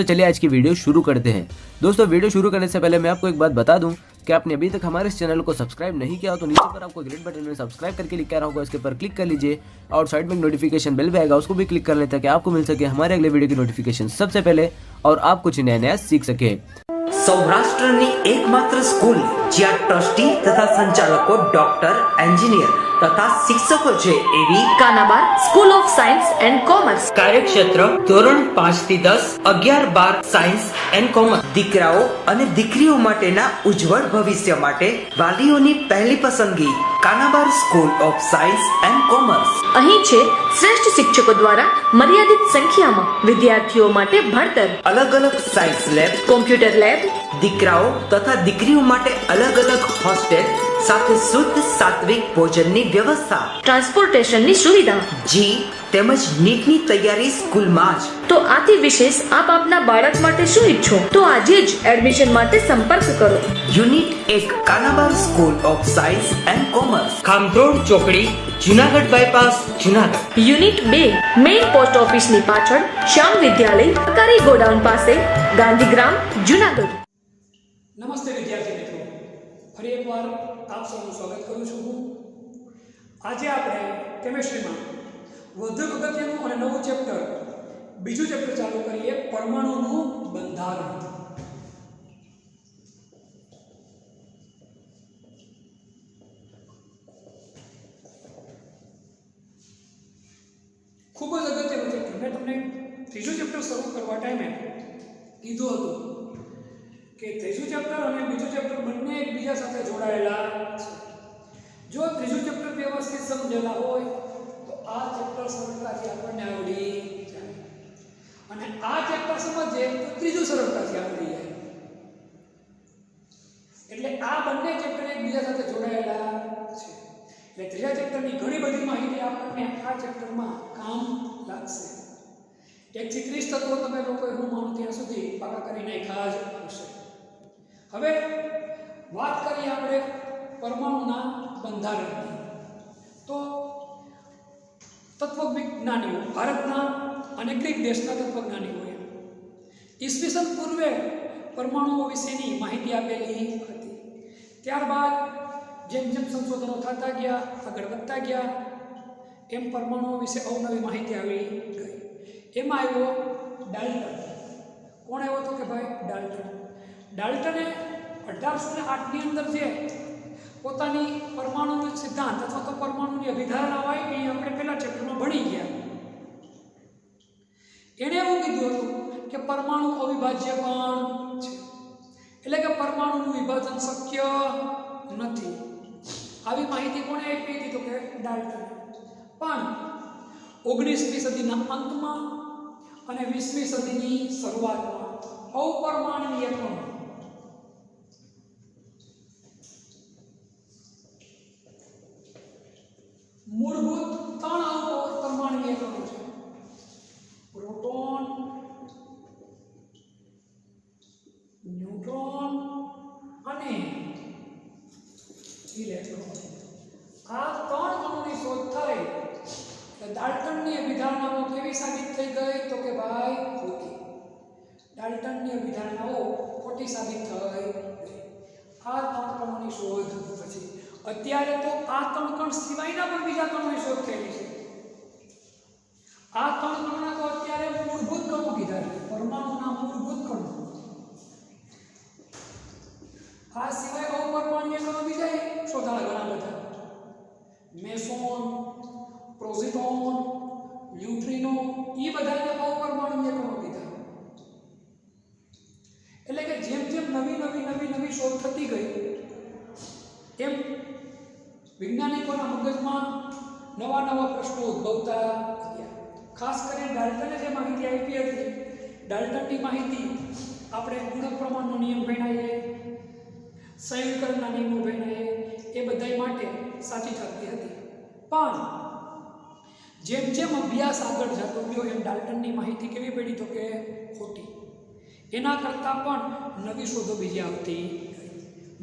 दोस्तों चलिए आज की वीडियो शुरू करते हैं। दोस्तों वीडियो शुरू करने से पहले मैं आपको एक बात बता दूं कि आपने अभी तक हमारे इस चैनल को सब्सक्राइब नहीं किया हो तो नीचे पर आपको ग्रीन बटन में सब्सक्राइब करके लिखा रहा होगा, इसके ऊपर क्लिक कर लीजिए और साइड में नोटिफिकेशन बेल भी आएगा, उसको भी क्लिक कर लें ताकि आपको मिल सके हमारे अगले वीडियो की नोटिफिकेशन सबसे पहले और आप कुछ नया नया सीख सके। સૌરાષ્ટ્રની એકમાત્ર સ્કૂલ જ્યાં ટ્રસ્ટી તથા સંચાલકો ડોક્ટર, એન્જિનિયર તથા શિક્ષકો છે એવી Kanabar school of science and commerce. કાર્યક્ષેત્ર ધોરણ 5 થી 10, 11, 12 સાયન્સ એન્ડ કોમર્સ. દીકરાઓ અને દીકરીઓ માટેના ઉજ્જવળ ભવિષ્ય માટે વાલીઓની પહેલી પસંદગી Kanabar school of science and commerce. અહીં છે શ્રેષ્ઠ શિક્ષકો દ્વારા મર્યાદિત સંખ્યામાં વિદ્યાર્થીઓ માટે ભણતર, અલગ અલગ સાયન્સ લેબ, કોમ્પ્યુટર લેબ, દીકરાઓ તથા દીકરીઓ માટે અલગ અલગ હોસ્ટેલ સાથે શુદ્ધ સાત્વિક ભોજનની વ્યવસ્થા, ટ્રાન્સપોર્ટેશનની સુવિધા. જી તેમજ નીટની તૈયારી સ્કૂલમાં જ. તો આથી વિશેષ આપ આપના બાળક માટે શું ઈચ્છો તો આજે જ એડમિશન માટે સંપર્ક કરો. Unit 1 Kanabar school of science and commerce, ખામરોડ ચોકડી, Junagadh bypass, Junagadh. Unit 2 main post ઓફિસની પાછળ શ્યામ વિદ્યાલય, સરકારી ગોડાઉન પાસે, ગાંધીગ્રામ, જુનાગઢ. નમસ્તે વિદ્યાર્થી મિત્રો, ફરી એકવાર આપ સૌનું સ્વાગત કરું છું હું. આજે આપણે કેમેસ્ટ્રીમાં વધુ અગત્યનું અને નવું ચેપ્ટર, બીજું ચેપ્ટર ચાલુ કરીએ, પરમાણુનું બંધારણ. ખૂબ જ અગત્યનું ચેપ્ટર. મેં તમને ત્રીજું ચેપ્ટર શરૂ કરવા ટાઈમે કીધું હતું કે ત્રીજું ચેપ્ટર અને બીજું ચેપ્ટર બંને એકબીજા સાથે જોડાયેલા છે. જો ત્રીજું ચેપ્ટર વ્યવસ્થિત સમજેલા હોય તો આ ચેપ્ટર સરળતાથી આપણને આવડી જાય અને આ ચેપ્ટર સમજીએ તો ત્રીજું સરળતાથી આવડી જાય. એટલે આ બંને ચેપ્ટર એકબીજા સાથે જોડાયેલા છે. એટલે ત્રીજા ચેપ્ટરની ઘણી બધી માહિતી આપણને આ ચેપ્ટરમાં કામ લાગશે. 1 થી 30 તત્વો તમે લોકોએ હું માનું ત્યાં સુધી પાકા કરી નાખ્યા જ હશે. હવે વાત કરીએ આપણે પરમાણુના બંધારણની. તો તત્વજ્ઞાનીઓ, ભારતના અને ગ્રીક દેશના તત્વજ્ઞાનીઓએ ઈસવીસન પૂર્વે પરમાણુઓ વિશેની માહિતી આપેલી હતી. ત્યારબાદ જેમ જેમ સંશોધનો થતા ગયા, આગળ વધતા ગયા, એમ પરમાણુઓ વિશે અવનવી માહિતી આવી ગઈ. એમાં આવ્યો ડાલ્ટન. કોણ આવ્યો હતો કે ભાઈ? ડાલ્ટન. ડાલ્ટને 1808ની અંદર જે પોતાની પરમાણુ સિદ્ધાંત અથવા તો પરમાણુની અભિધારણા હોય એ આપણે પહેલા ચેપ્ટરમાં ભણી ગયા. એણે એવું કીધું હતું કે પરમાણુ અવિભાજ્ય કણ છે, એટલે કે પરમાણુનું વિભાજન શક્ય નથી. આવી માહિતી કોણે આપી હતી? તો કે ડાલ્ટન. પણ 19મી સદીના અંતમાં અને 20મી સદીની શરૂઆતમાં અપરમાણવીય કણ, મૂળભૂત 3 અપરમાણવીય કણો છે: પ્રોટોન, ન્યુટ્રોન અને ઇલેક્ટ્રોન. આ 3 કણોની શોધ થઈ. ડાલ્ટનની અભિધારણાઓ કેવી સાબિત થઈ ગઈ? તો કે ભાઈ ખોટી. ડાલ્ટનની અભિધારણાઓ ખોટી સાબિત થઈ ગઈ. આ 3 કણોની શોધ પછી અત્યારે તો આ 3 કણ સિવાયના પણ બીજા કણોની શોધ થયેલી છે. આ 3 કણોના તો અત્યારે મૂળભૂત કણો કીધા છે, પરમાણુના મૂળભૂત કણો. આ સિવાય અપરમાણવીય કણો બીજા શોધાયા ઘણા બધા: મેસોન, પ્રોઝિટોન, ન્યુટ્રિનો, એ બધાને અપરમાણવીય કણો કીધા. એટલે કે જેમ જેમ નવી શોધ થતી ગઈ એમ વૈજ્ઞાનિકોના મગજમાં નવા પ્રશ્નો ઉદ્ભવતા ગયા. ખાસ કરીને ડાલ્ટને જે માહિતી આપી હતી, ડાલ્ટનની માહિતી આપણે ગુણક પ્રમાણનો નિયમ ભણાવીએ, સંયોગીકરણના નિયમો ભણાવીએ, એ બધા માટે સાચી થતી હતી. પણ જેમ જેમ અભ્યાસ આગળ જતો ગયો એમ ડાલ્ટનની માહિતી કેવી પડી? તો કે ખોટી. એના કરતાં પણ નવી શોધો બીજી આવતી ગઈ.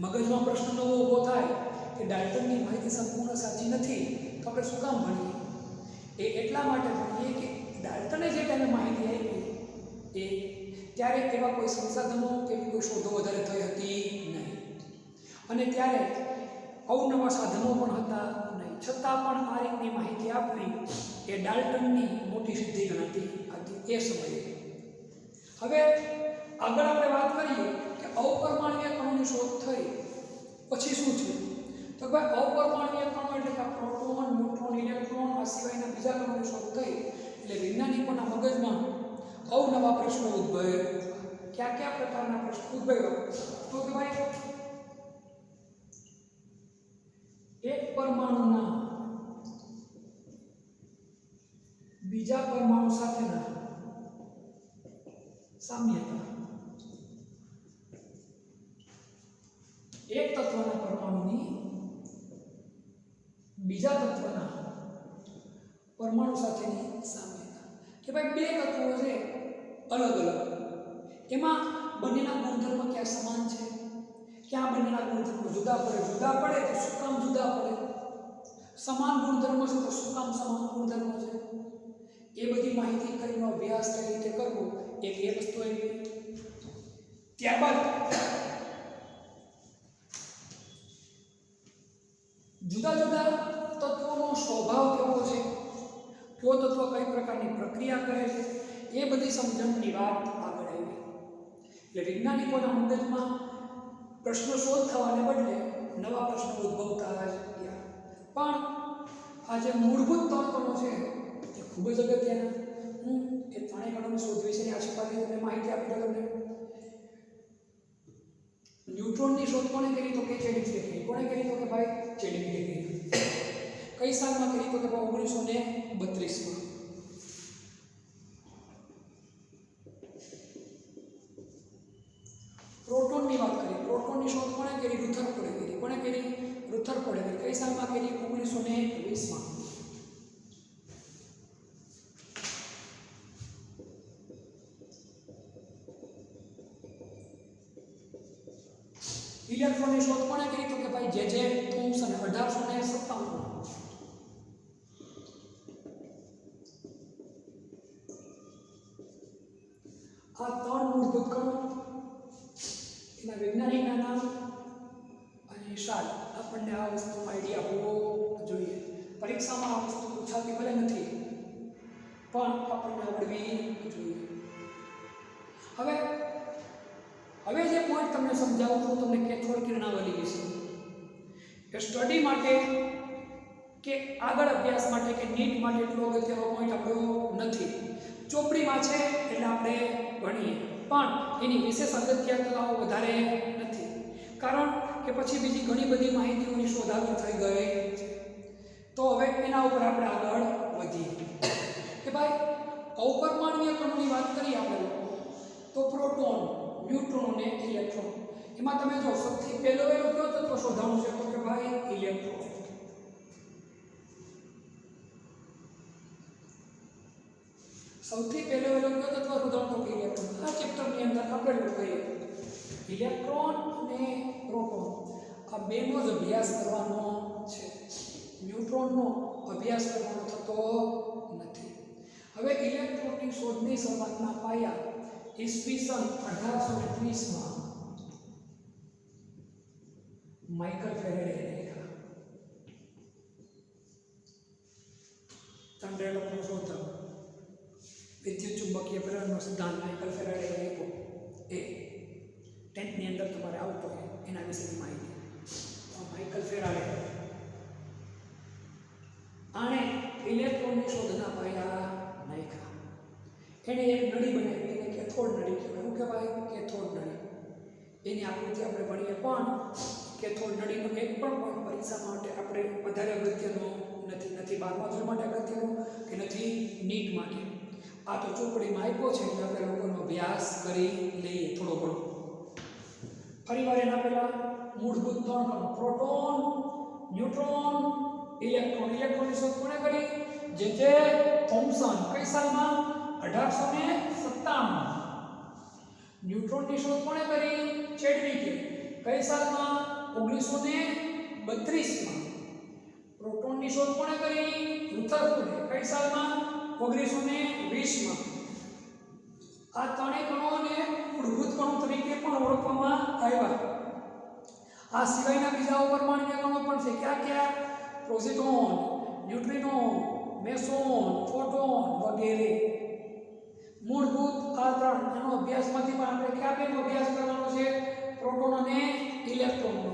મગજમાં પ્રશ્ન નવો ઊભો થાય કે ડાલ્ટનની માહિતી સંપૂર્ણ સાચી નથી તો આપણે શું કામ ભણીએ? એ એટલા માટે ભણીએ કે ડાલ્ટને જે ટાઈમે માહિતી આપી એ ત્યારે એવા કોઈ સંસાધનો કે એવી કોઈ શોધો વધારે થઈ હતી નહીં, અને ત્યારે અવનવા સાધનો પણ હતા નહીં, છતાં પણ આ રીતની માહિતી આપવી એ ડાલ્ટનની મોટી સિદ્ધિ ગણાતી હતી એ સમયે. હવે આગળ આપણે વાત કરીએ કે અપરમાણ્વીય કણોની શોધ થઈ પછી શું છે, તો ભાઈ અપરમાણ્વીય કણો એટલે કે પ્રોટોન, ન્યુટ્રોન, ઇલેક્ટ્રોન આ સિવાયના બીજા કણોની શોધ થઈ એટલે વૈજ્ઞાનિકોના મગજમાં અવનવા પ્રશ્નો ઉદ્ભવ્યા. કયા પ્રકારના પ્રશ્નો ઉદ્ભવ્યા? તો કે ભાઈ એક પરમાણુના બીજા પરમાણુ સાથેના સામ્યતા, એક તત્વના પરમાણુની બીજા તત્વના પરમાણુ સાથેની સામ્યતા, કે ભાઈ બે તત્વો છે અલગ અલગ, એમાં બંનેના ગુણધર્મ ક્યાં સમાન છે, ક્યાં બંનેના ગુણધર્મો જુદા પડે તો શું કામ જુદા પડે, સમાન ગુણધર્મ છે તો શું કામ સમાન ગુણધર્મ છે, એ બધી માહિતી કરીને અભ્યાસ કઈ રીતે કરવો એક એ વસ્તુ એવી. ત્યારબાદ જુદા જુદા તત્વોનો સ્વભાવ કેવો છે, કયો તત્વ કઈ પ્રકારની પ્રક્રિયા કરે છે, એ બધી સમજણની વાત આગળ આવી. એટલે વૈજ્ઞાનિકોના મગજમાં પ્રશ્નો શોધ થવાને બદલે નવા પ્રશ્નો ઉદ્ભવતા ગયા. પણ આ જે મૂળભૂત ત્રણ કણો છે એ ખૂબ જ અગત્યના. એ ત્રણેય કણોની શોધ વિશેની આશીર્વાદની તમને માહિતી આપી દઉં. તમને ન્યુટ્રોનની શોધ કોણે કરી? તો કે ચેડવિકે કરી. કોણે કરી? તો કે ભાઈ ચેડવિકે કરી. કઈ સાલમાં કરી? તો કે 1932માં. પ્રોટોનની વાત કરી. પ્રોટોનની શોધ કોણે કરી? રુથરફોર્ડે કરી. કોણે કરી? રુથરફોર્ડે કરી. કઈ સાલમાં કરી? 1920માં. ઇલેક્ટ્રોનની શોધ કોણે કરી? તો કે ભાઈ જે થોમ્સન 1857માં. આ ત્રણ મૂળભૂત કણો, એના વૈજ્ઞાનિકના નામ અને સાલ આપણને આ વસ્તુનો આઈડિયા હોવો જોઈએ. પરીક્ષામાં આ વસ્તુ પૂછાતી ભલે નથી પણ આપણને આવડવી જોઈએ. હવે જે પોઈન્ટ તમને સમજાવું છું તમને કેથોડ કિરણાવલી વિશે. એ સ્ટડી માટે કે આગળ અભ્યાસ માટે કે નીટ માટે એટલો અગત્યનો પોઈન્ટ આપણો નથી. ચોપડીમાં છે એટલે આપણે ભણીએ, પણ એની વિશેષ અગત્યતાઓ વધારે નથી, કારણ કે પછી બીજી ઘણી બધી માહિતીઓની શોધ આગળ થઈ ગઈ છે. તો હવે એના ઉપર આપણે આગળ વધીએ કે ભાઈ અપરમાણ્વીય કણોની વાત કરીએ આપણે લોકો તો પ્રોટોન, ન્યુટ્રોન અને ઇલેક્ટ્રોન. એમાં તમે જો સૌથી પહેલો કયો તત્વ શોધાણું છે? તો કે ભાઈ ઇલેક્ટ્રોન. સૌથી પહેલો કયો તત્વ શોધાણું? તો કે ઇલેક્ટ્રોન. આ ચેપ્ટરની અંદર આપણે લોકોએ ઇલેક્ટ્રોન અને પ્રોટોન આ બેનો જ અભ્યાસ કરવાનો છે. ન્યુટ્રોનનો અભ્યાસ કરવાનો થતો નથી. હવે ઇલેક્ટ્રોનની શોધની શરૂઆતના પાયા ઈસવીસન 1820માં માઇકલ ફેરેડે લખ્યા. થંડરનો શોધક વિદ્યુત ચુંબકીય પ્રેરણનો સિદ્ધાંત માઇકલ ફેરેડે આપ્યો. એ 10th ની અંદર તમારે આવતો હોય એના વિશેની માહિતી. માઇકલ ફેરાડે આણે ઇલેક્ટ્રોનની શોધના પાયા નાખ્યા. એણે એક નળી બનાવી, એને કેથોડ નળી કહેવાય. શું કહેવાય? કેથોડ નળી. એની આકૃતિ આપણે ભણીએ, પણ કેથોડ નળીનો એક પણ પોઈન્ટ પરીક્ષા માટે આપણે વધારે અગત્યનો નથી. 12મા ધોરણ માટે અગત્યનો કે નથી નીટ માટે. આ તો ચોપડીમાં આપ્યો છે એટલે આપણે લોકોનો અભ્યાસ કરી લઈએ થોડો ઘણો. ફરીવાર એના પહેલા મૂળભૂત ત્રણ કણો પ્રોટોન, ન્યુટ્રોન, ઇલેક્ટ્રોન. ઇલેક્ટ્રોનની શોધ કોણે કરી? જે થોમ્સન. કઈ સાલમાં? 1857. ન્યુટ્રોનની શોધ કોણે કરી? ચેડવિકે. કઈ સાલમાં? 1932માં. પ્રોટોનની શોધ કોણે કરી? રુથરફોર્ડે. કઈ સાલમાં? 1920માં. આ ત્રણેય કણોને મૂળભૂત કણો તરીકે પણ ઓળખવામાં આવ્યા. આ સિવાયના બીજા અપરમાણ્ય કણો પણ છે. ક્યાં ક્યાં? પ્રોટોન, ન્યુટ્રિનો, મેસોન, ફોટોન વગેરે. મૂળભૂત આ ત્રણ આનો અભ્યાસમાંથી પણ આપણે કયા બેનો અભ્યાસ કરવાનો છે? પ્રોટોન અને ઇલેક્ટ્રોનનો.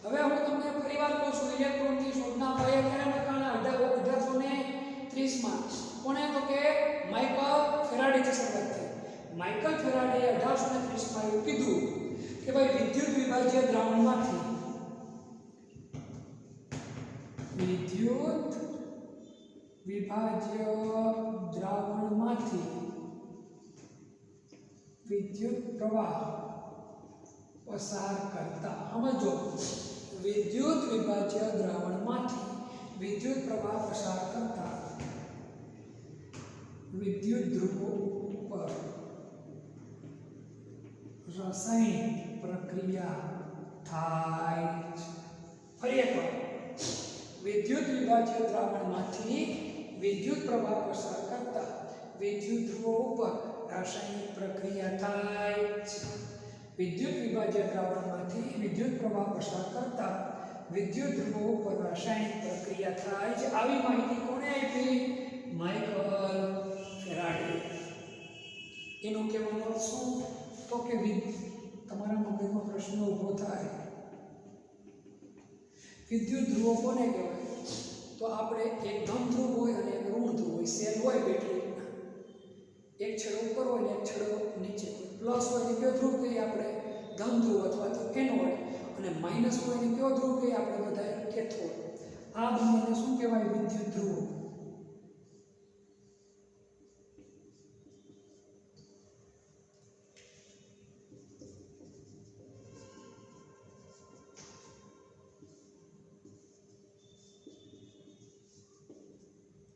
હવે હું તમને ફરીવાર કહું છું, ઇલેક્ટ્રોનની શોધના પાયે ક્યારે લખાણા? 1830 માં. કોણે? તો કે માઇકલ ફેરાડેથી શરૂઆત થઈ. માઇકલ ફેરાડે 1830 માં એવું કીધું કે ભાઈ વિદ્યુત વિભાજ્ય દ્રાવણમાંથી વિદ્યુત પ્રવાહ પસાર કરતા, સમજો, વિદ્યુત વિભાજ્ય દ્રાવણમાંથી વિદ્યુત પ્રવાહ પસાર કરતા વિદ્યુત ધ્રુવો ઉપર રાસાયણિક પ્રક્રિયા થાય છે. ફરી એકવાર, વિદ્યુત વિભાજ્ય દ્રાવણમાંથી વિદ્યુત પ્રવાહ પસાર કરતા વિદ્યુત ધ્રુવો ઉપર રાસાયણિક પ્રક્રિયા થાય છે. વિદ્યુત વિભાજ્ય દ્રાવણમાંથી વિદ્યુત પ્રવાહ પસાર કરતા વિદ્યુત ધ્રુવો ઉપર રાસાયણિક પ્રક્રિયા થાય છે. આવી માહિતી કોણે આપી? Michael Faraday. એનો કહેવાનો અર્થ શું? તો કે તમારા મગજમાં પ્રશ્ન ઊભો થાય, વિદ્યુત ધ્રુવો કોને કહેવાય? તો આપણે એક ધન ધ્રુવ હોય અને એક ઋણ ધ્રુવ હોય. સેલ હોય બેટરીના, એક છેડો ઉપર હોય ને એક છેડો નીચે હોય. પ્લસ હોય ને કયો ધ્રુવ કહીએ આપણે? ધન ધ્રુવ અથવા તો એનોડ. અને માઇનસ હોય ને કયો ધ્રુવ કહીએ આપણે બધા? કેથોડ. આ બંનેને શું કહેવાય? વિદ્યુત ધ્રુવો.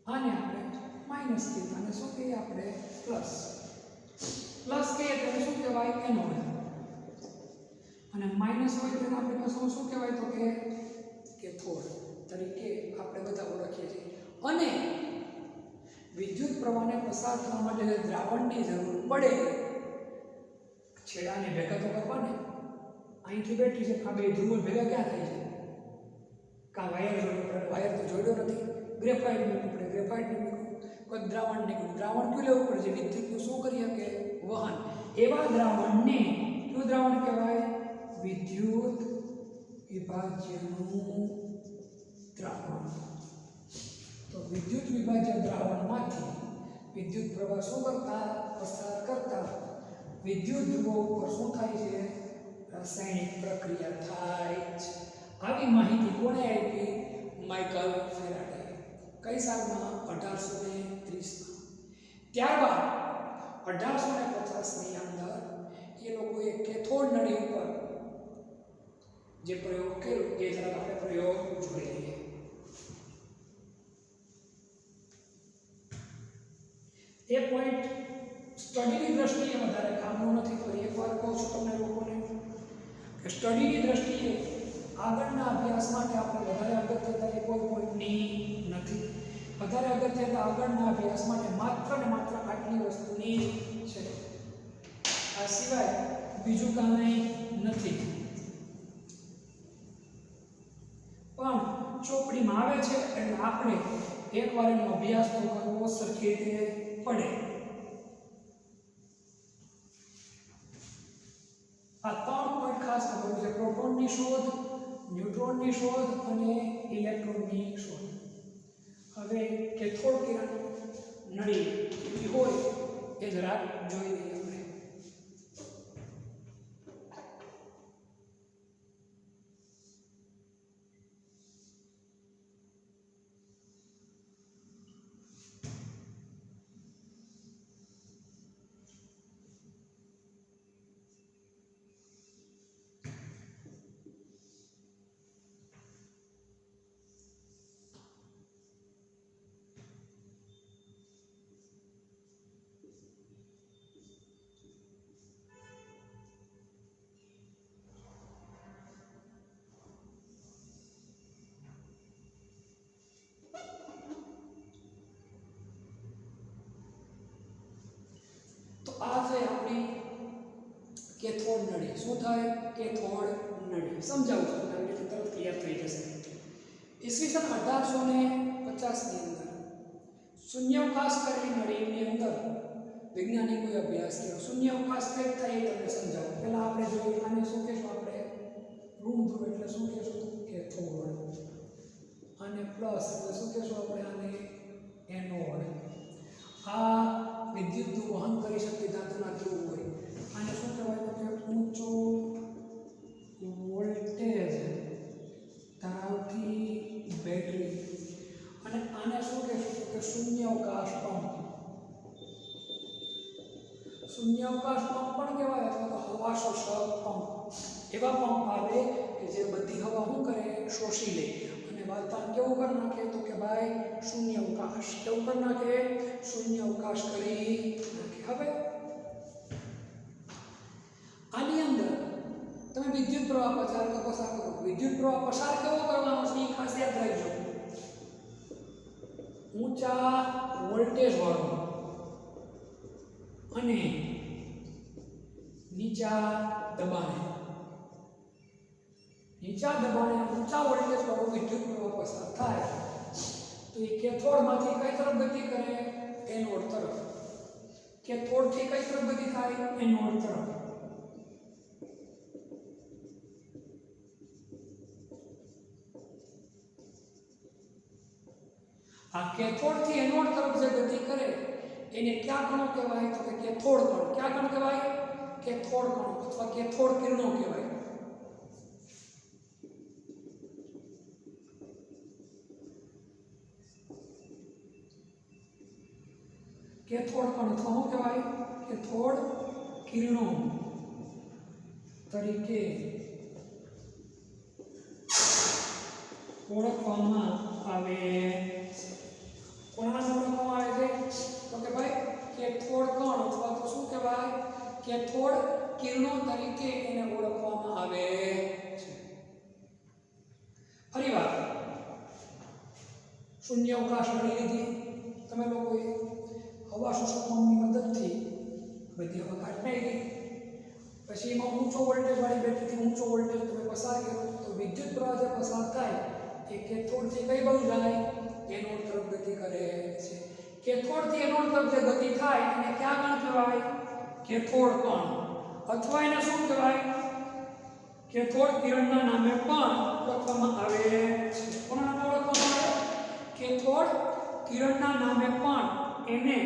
આને આપણે માઇનસ કહીએ, અને શું કહીએ આપણે? પ્લસ. પ્લસ કહીએ તો શું કહેવાય? એનોડ. અને માઇનસ હોય તો આપણે પાસે શું કહેવાય? તો કે કેથોડ તરીકે આપણે બધા ઓળખીએ છીએ. અને વિદ્યુત પ્રવાહને પસાર થવા માટે જે દ્રાવણની જરૂર પડે, છેડાને ભેગા તો કરવાને. અહીંથી બેટરી છે, આ બે ધ્રુવો ભેગા ક્યાં થાય છે? કાં વાયર જોડ્યો? વાયર તો જોડ્યો નથી. ગ્રેફાઇટ મૂકવું પડે, ગ્રેફાઇટ મૂકવું. કોઈ દ્રાવણ નીકળ્યું, દ્રાવણ કયું લેવું પડે છે? વિદ્યુતનું શું કરીએ કે વહન. એવા દ્રાવણને કયું દ્રાવણ કહેવાય? વિદ્યુત વિભાજ્યનું દ્રાવણ. તો વિદ્યુત વિભાજ્ય દ્રાવણમાંથી વિદ્યુત પ્રવાહ શું કરતા? પસાર કરતા વિદ્યુત ધ્રુવો ઉપર શું થાય છે? રાસાયણિક પ્રક્રિયા થાય છે. આવી માહિતી કોણે આપી? Michael Faraday. કઈ સાલમાં? 1830 માં. ત્યારબાદ 1850 ની અંદર એ લોકોએ કેથોડ નળી ઉપર જે પ્રયોગ કર્યો એ જરા આપણે પ્રયોગ જોઈ લઈએ. એ પોઈન્ટ સ્ટડીની દ્રષ્ટિએ વધારે કામનો નથી. ફરી એકવાર કહું છું તમને લોકોને કે સ્ટડીની દ્રષ્ટિએ આગળના અભ્યાસ માટે આપણે વધારે અગત્યતા એ કોઈ પોઈન્ટની નથી. વધારે અગત્યતા આગળના અભ્યાસ માટે માત્ર ને માત્ર આટલી વસ્તુની છે. આ સિવાય બીજું કાંઈ નથી. પણ ચોપડીમાં આવે છે એટલે આપણે એકવાર એનો અભ્યાસ તો કરવો સરખી રીતે પડે. આ ત્રણ પોઈન્ટ ખાસ ખબર છે: પ્રોટોનની શોધ, ન્યુટ્રોનની શોધ અને ઇલેક્ટ્રોનની શોધ. હવે કેથોડ કિરણ નળી કેવી હોય એ જરા જોઈ લઈએ આપણે. શું થાય? કેથોડ નળી. સમજાવું છું આવી રીતે તરત ક્લિયર થઈ જશે. ઈસવીસન 1850 ની અંદર શૂન્યાવકાશ કરેલી નળીની અંદર વૈજ્ઞાનિકોએ અભ્યાસ કર્યો. શૂન્યાવકાશ કઈ થાય એ તમને સમજાવું. પહેલા આપણે જોઈએ આને શું કહેશું? આપણે ઋણ ધ્રુવ એટલે શું કહેશું? કેથોડ. આને પ્લસ એટલે શું કહેશું આપણે? આને એનોડ. આ વિદ્યુતનું વહન કરી શકતી ધાતુના ધ્રુવ હોય. આને શું કહેવાય? તો કે ઊંચો વોલ્ટેજ ધરાવતી બેટરી. અને આને શું કહેશું? તો કે શૂન્યાવકાશ પંપ. શૂન્યાવકાશ પંપ પણ કહેવાય અથવા તો હવા શોષક પંપ. એવા પંપ આવે કે જે બધી હવા શું કરે? શોષી લે અને વાતાવરણ કેવું કરી નાખે? તો કે ભાઈ શૂન્યાવકાશ. કેવું કરી નાખે? શૂન્યાવકાશ કરી નાખે. હવે આની અંદર તમે વિદ્યુત પ્રવાહ પસાર કરો. વિદ્યુત પ્રવાહ પસાર કેવો કરવાનો છે એ ખાસ યાદ રાખજો. ઊંચા વોલ્ટેજ વાળો અને નીચા દબાણે. નીચા દબાણે ઊંચા વોલ્ટેજ વાળો વિદ્યુત પ્રવાહ પસાર થાય તો એ કેથોડમાંથી કઈ તરફ ગતિ કરે? એનોડ તરફ. કેથોડથી કઈ તરફ ગતિ થાય? એનોડ તરફ. આ કેથોડથી એનોડ તરફ જે ગતિ કરે એને ક્યાં કણો કહેવાય? તો કે કેથોડ કણો. ક્યાં કણ કહેવાય? કેથોડ કણો અથવા કેથોડ કિરણો કહેવાય. કેથોડ કણ અથવા શું કહેવાય? કેથોડ કિરણો તરીકે ઓળખવામાં આવે છે. કોના નામે ઓળખવામાં આવે છે? તો કે ભાઈ કેથોડ કણ અથવા તો શું કહેવાય? કેથોડ કિરણો તરીકે એને ઓળખવામાં આવે છે. ફરીવાર શૂન્યાવકાશ મળી લીધી તમે લોકોએ. હવા શોષક પંપની મદદથી બધી હવા કાઢી ગઈ. પછી એમાં ઊંચો વોલ્ટેજ વાળી બેટરીથી ઊંચો વોલ્ટેજ તમે પસાર કર્યો તો વિદ્યુત પ્રવાહ જે પસાર થાય એ કેથોડથી કઈ બાજુ જાય? એનોડ તરફ ગતિ કરે છે. કેથોડથી એનોડ તરફ જે ગતિ થાય એને ક્યાં કણ કહેવાય? કેથોડ કણ. અથવા એને શું કહેવાય? કેથોડ કિરણના નામે પણ ઓળખવામાં આવે છે. કોના નામે ઓળખવામાં આવે? કેથોડ કિરણના નામે પણ એને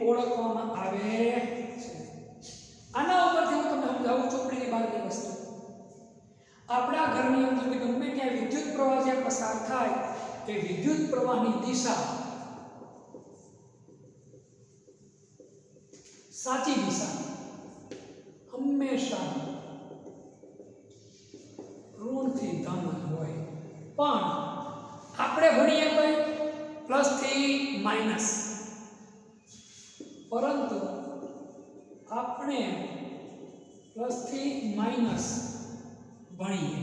ઓળખવામાં આવે છે. આના ઉપરથી હું તમને સમજાવું ચોપડીની બહારની વસ્તુ. આપણા ઘરની અંદર ગમે ત્યાં વિદ્યુત પ્રવાહ જે પસાર થાય એ વિદ્યુત પ્રવાહની દિશા સાચી દિશા હંમેશા ઋણથી ધન હોય. પણ આપણે ભણીએ કઈ? પ્લસ થી માઇનસ. પરંતુ આપણે પ્લસ થી માઇનસ ભણીએ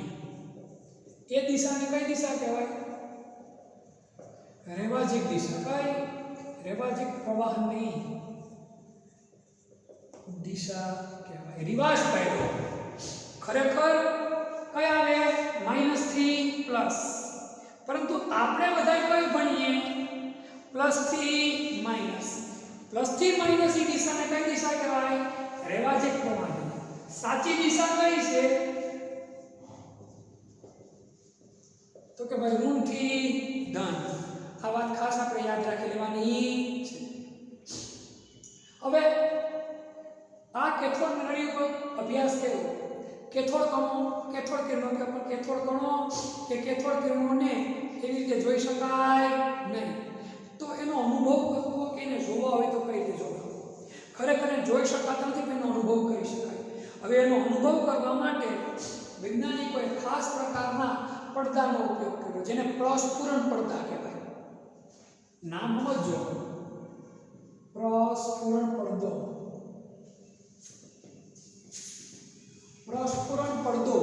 એ દિશાને કઈ દિશા કહેવાય? રેવાજિક દિશા. કઈ? રેવાજિક પ્રવાહની દિશા કહેવાય. રિવર્સ પાયરો. ખરેખર કઈ આવે? માઇનસ થી પ્લસ. પરંતુ આપણે બધા કઈ ભણીએ? પ્લસ થી માઇનસ. પ્લસ થી માઇનસ ની દિશાને કઈ દિશા કહેવાય? રેવાજિક પ્રવાહ. સાચી દિશા કઈ છે? તો કે ભાઈ ઋણથી ધન. આ વાત ખાસ આપણે યાદ રાખી લેવાની છે. હવે આ કેથોડ નળી ઉપર અભ્યાસ કર્યો. કેથોડ કણો, કેથોડ કિરણો કે કેથોડ કિરણોને એવી રીતે જોઈ શકાય નહીં. તો એનો અનુભવ કરવો કે એને જોવા હોય તો કઈ રીતે જોવા? ખરેખર જોઈ શકાતા નથી પણ એનો અનુભવ કરી શકાય. હવે એનો અનુભવ કરવા માટે વૈજ્ઞાનિકોએ ખાસ પ્રકારના પડદાનો ઉપયોગ કર્યો જેને પ્રસ્ફુરણ પડદા કહેવાય. નામ સમજો. પ્રસ્ફુરણ પડદો. પ્રસ્ફુરણ પડદો.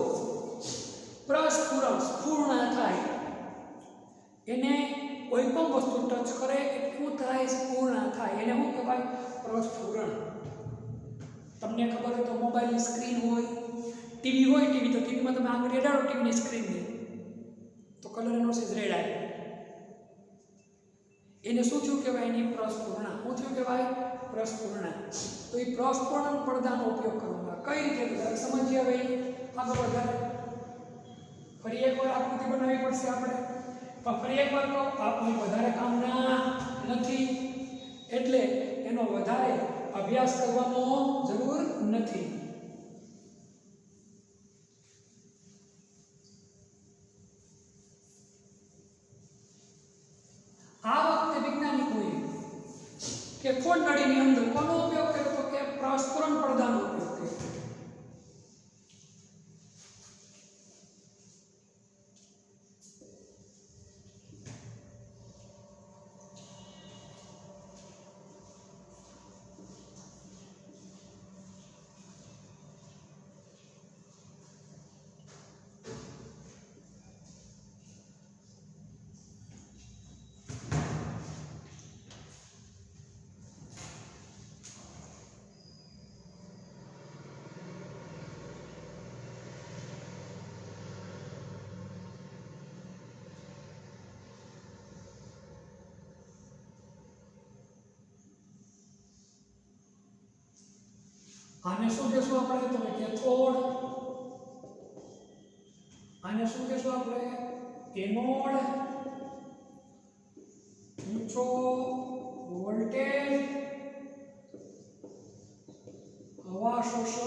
પ્રસ્ફુરણ સ્ફુરણ થાય એને કોઈ પણ વસ્તુ ટચ કરે એટલું થાય, સ્ફુરણ થાય એને શું કહેવાય? પ્રસ્ફુરણ. તમને ખબર હોય તો મોબાઈલની સ્ક્રીન હોય, ટીવી હોય ટીવી તો ટીવીમાં તમે આંગળી અડાડો ટીવીની સ્ક્રીનને તો કલર એનો છે રેડ આવે. એને શું થયું કહેવાય? એની પ્રસ્ફુરણા. શું થયું કહેવાય? પ્રસ્ફુરણા. તો એ પ્રસ્ફુરણ પડદાનો ઉપયોગ કરવામાં કઈ રીતે સમજીએ હવે આગળ વધારે. ફરી એકવાર આકૃતિ બનાવવી પડશે આપણે, પણ ફરી એકવાર તો આપણે વધારે કામના નથી એટલે એનો વધારે અભ્યાસ કરવાનો જરૂર નથી. આ વખતે વૈજ્ઞાનિકોએ કેથોડ નળીની અંદર કોનો ઉપયોગ કર્યો તો કે પ્રસ્ફુરણ પડદાનો ઉપયોગ કર્યો. આને શું કહેશું આપણે? તો કેથોડ. આને શું કહેશું આપણે? એનોડ. ઊંચો વોલ્ટેજ હવા શોષક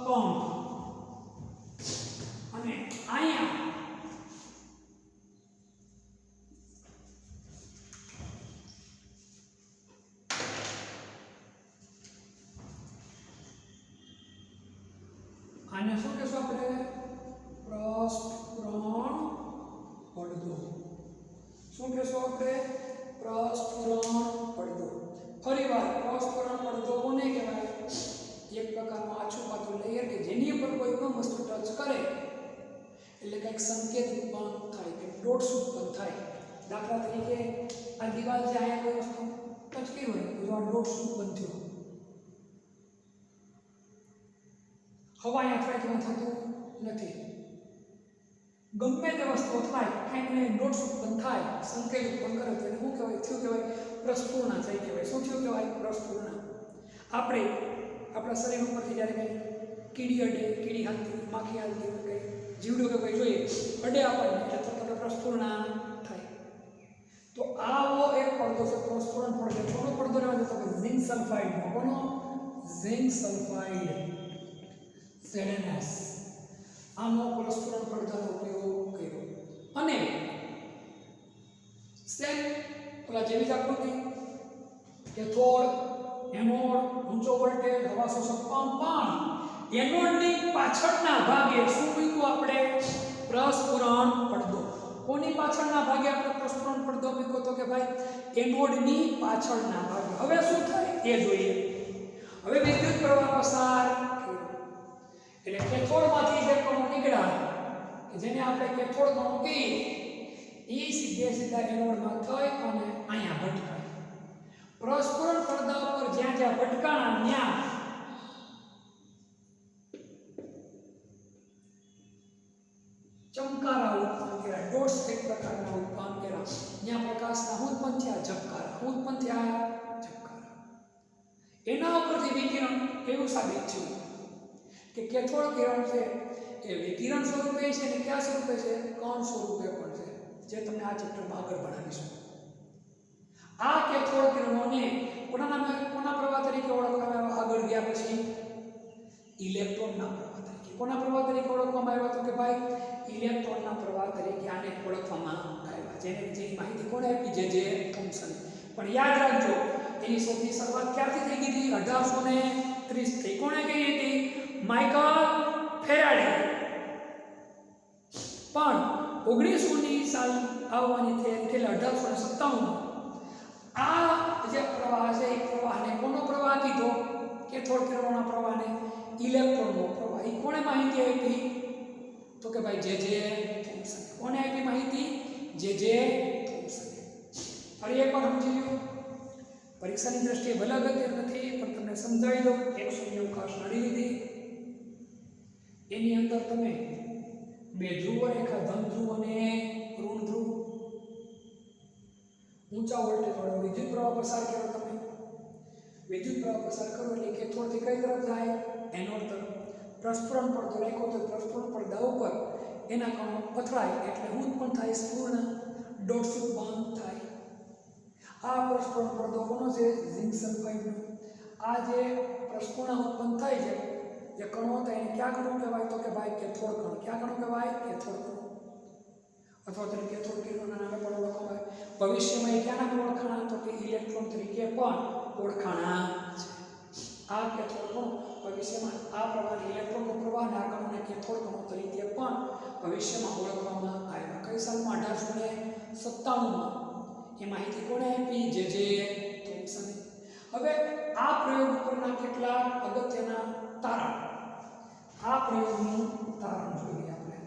પંપ. અને અહીંયા આને શું કહેશું આપણે? પ્રસ્ફુરણ પડદો. શું કહેશું આપણે? પ્રસ્ફુરણ પડદો. ફરીવાર પ્રસ્ફુરણ પડદો કોને કહેવાય? એક પ્રકારનું આછું પાતળું લેયર કે જેની ઉપર કોઈ પણ વસ્તુ ટચ કરે એટલે કંઈક સંકેત ઉત્પન્ન થાય, કંઈક ડોટ્સ ઉત્પન્ન થાય. દાખલા તરીકે આ દિવાલ જે અહીંયા કોઈ વસ્તુ ટચ કરી હોય તો આ ડોટ્સ ઉત્પન્ન થયો. હવા અહીંયા ફેંકમાં થતું નથી. ગમે તે વસ્તુ થાય કંઈક ને ડોટ્સ ઉત્પન્ન થાય, સંકેત ઉત્પન્ન કરે તો એને શું કહેવાય? થયું કહેવાય પ્રસ્ફુરણા થઈ કહેવાય. શું થયું કહેવાય? પ્રસ્ફુરણા. આપણે આપણા શરીર ઉપરથી જ્યારે કંઈ કીડી અડે, કીડી હાલતી, માખી હાલતી, કંઈ જીવડું કે કોઈ જોઈએ અડે આપણને એટલે તમને પ્રસ્ફુરણા થાય. તો આવો એક પડદો છે પ્રસ્ફુરણ પડદો. કોનો પડદો લેવાનો? તો ઝિંક સલ્ફાઇડ. કોનો? Zinc sulphide, ZnS. આનો પ્રસ્ફુરણ પડદાનો ઉપયોગ કર્યો. અને સેમ ઓલા જેવી જ આકૃતિ કેથોડ, એનોડ, ઊંચો વોલ્ટેજ હવા શોષક પંપ. પણ એનોડની પાછળના ભાગે શું મૂક્યું આપણે? પ્રસ્ફુરણ પડદો. કોની પાછળના ભાગે આપણે પ્રસ્ફુરણ પડદો મૂક્યો તો કે ભાઈ એનોડની પાછળના ભાગે. હવે શું થાય એ જોઈએ. હવે વિદ્યુત પ્રવાહ પસાર એટલે કેથોડમાંથી જે કણો નીકળ્યા કે જેને આપણે કેથોડ કણો કહીએ એ સીધા એનોડમાં થઈ અને અહીંયા ભટકાય. પ્રસ્ફુરણ પડદા ઉપર જ્યાં જ્યાં ભટકાણા ત્યાં ચમકારા ઉત્પન્ન કર્યા, ડોટ્સ એક પ્રકારના ઉત્પન્ન કર્યા. જ્યાં પ્રકાશના ઉત્પન્ન થયા ઝબકારા, ઉત્પન્ન થયા ઝબકારા. એના ઉપરથી વિકિરણ એવું સાબિત થયું કે કેથોડ કિરણ છે એ વિકિરણ સ્વરૂપે છે અને કયા સ્વરૂપે છે? કણ સ્વરૂપે પણ છે, જે તમને આ ચેપ્ટરમાં આગળ ભણાવીશું. આ કેથોડ કિરણોને કોના પ્રવાહ તરીકે ઓળખવામાં આવ્યા? આગળ ગયા પછી ઇલેક્ટ્રોનના પ્રવાહ તરીકે. કોના પ્રવાહ તરીકે ઓળખવામાં આવ્યા? તો કે ભાઈ ઇલેક્ટ્રોનના પ્રવાહ તરીકે આને ઓળખવામાં આવ્યા. જેની માહિતી કોણે આપી? જે થોમ્સન. પણ યાદ રાખજો એની શોધની શરૂઆત ક્યારથી થઈ ગઈ હતી? 1830 થી. કોણે કરી હતી? Michael Faraday. પણ 1900ની સાલ આવવાની તૈયારી થઈ 1897માં આ જે પ્રવાહ છે એ પ્રવાહને કોનો પ્રવાહ કીધો? કેથોડ કિરણોના પ્રવાહને ઇલેક્ટ્રોનનો પ્રવાહ. એ કોણે માહિતી આપી? તો કે ભાઈ જે થોમ્સન. કોને આપી માહિતી? જે થોમ્સન. ફરી એકવાર સમજી લો. પરીક્ષાની દ્રષ્ટિએ ભલે અગત્ય નથી પણ તમને સમજાવી દો. એક શૂન્યાવકાશ નળી લીધી, એની અંદર તમે બે ધ્રુવ રેખા ધન ધ્રુવ અને ઋણ ધ્રુવ ઊંચા વોલ્ટેજ વાળો વિદ્યુત પ્રવાહ પસાર કર્યો તમે વિદ્યુત પ્રવાહ પસાર કરો એટલે કેથોડથી કઈ તરફ જાય એનોડ તરફ પ્રસ્ફુરણ પડતો રાખ્યો તો પ્રસ્ફુરણ પડદા ઉપર એના કણો પથરાય એટલે હું ઉત્પન્ન થાય સ્ફૂર્ણ ડોટ બંધ થાય આ પ્રસ્ફુરણ પડદો કોનો છે ઝિંક સલ્ફાઇડનો આ જે પ્રસ્ફુરણ ઉત્પન્ન થાય છે જે કણો હતા એને ક્યાં કણો કહેવાય તો કે ભાઈ કેથોડ કણો ક્યાં કણો કહેવાય કેથોડ કણો અથવા તો કેથોડ કિરણોના નામે પણ ઓળખવામાં આવે ભવિષ્યમાં ક્યાંના પણ ઓળખાણા તો કે ઇલેક્ટ્રોન તરીકે પણ ઓળખાણા છે આ કેથોડ કણો ભવિષ્યમાં આ પ્રકારના ઇલેક્ટ્રોનનો પ્રવાહ ના કણોને કેથોડ કણો તરીકે પણ ભવિષ્યમાં ઓળખવામાં આવ્યા કઈ સાલમાં 1897માં એ માહિતી કોણે આપી જે થોમ્સને હવે આ પ્રયોગ ઉપરના કેટલાક અગત્યના તારણ આ પ્રયોગનું તારણ જોઈએ આપણે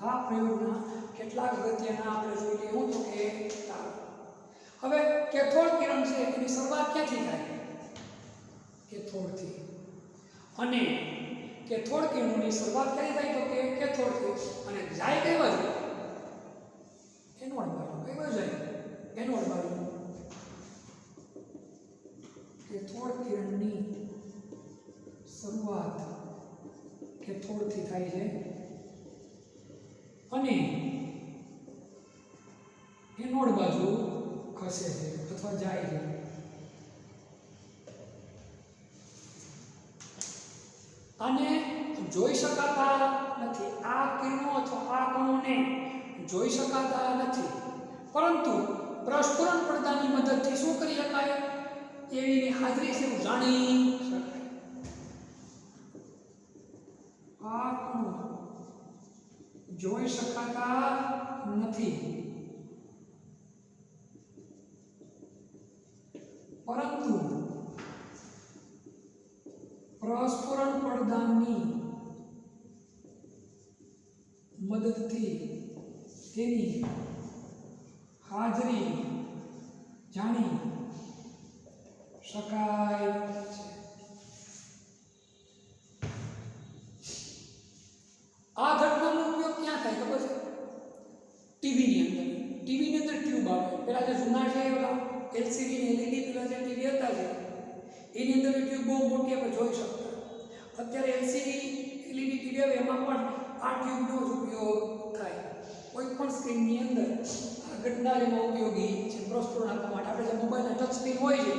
આ પ્રયોગના કેટલાક અગત્યના આપણે જોઈએ હું તો કે તારણ હવે કેથોડ કિરણ છે એની શરૂઆત ક્યાંથી થાય કેથોડથી અને કેથોડ કિરણોની શરૂઆત ક્યાંથી થાય તો કે કેથોડથી અને જાય કઈ બાજુ એનોડ બાજુ કઈ બાજુ જાય એનોડ બાજુ કેથોડ કિરણની શરૂઆત કેથોડથી થાય છે અને એનોડ બાજુ ખસે છે અથવા જાય છે આને જોઈ શકાતા નથી આ કિરણો અથવા આ કણોને જોઈ શકાતા નથી પરંતુ પ્રસ્ફુરણ પડદાની મદદથી શું કરી શકાય એની હાજરી છે જાણી શકાય આ કણો જોઈ શકાતા નથી પરંતુ પ્રસ્ફુરણ પડદાની મદદથી તેની હાજરી જાણી શકાય છે આ ઘટનાનો ઉપયોગ ક્યાં થાય ખબર છે ટીવીની અંદર ટ્યુબ આવે પેલા જે જૂના છે ઓલા એલસીડી ને એલઈડી પેલા જે ટીવી હતા છે એની અંદર ટ્યુબ બહુ મોટી આપણે જોઈ શકતા અત્યારે એલસીડી એલઈડી ટીવી આવે એમાં પણ આ ટ્યુબનો જ ઉપયોગ થાય કોઈ પણ સ્ક્રીનની અંદર આ ઘટના જેમાં ઉપયોગી છે પ્રસ્ફુરણ આપવા માટે આપણે જે મોબાઈલના ટચ સ્ક્રીન હોય છે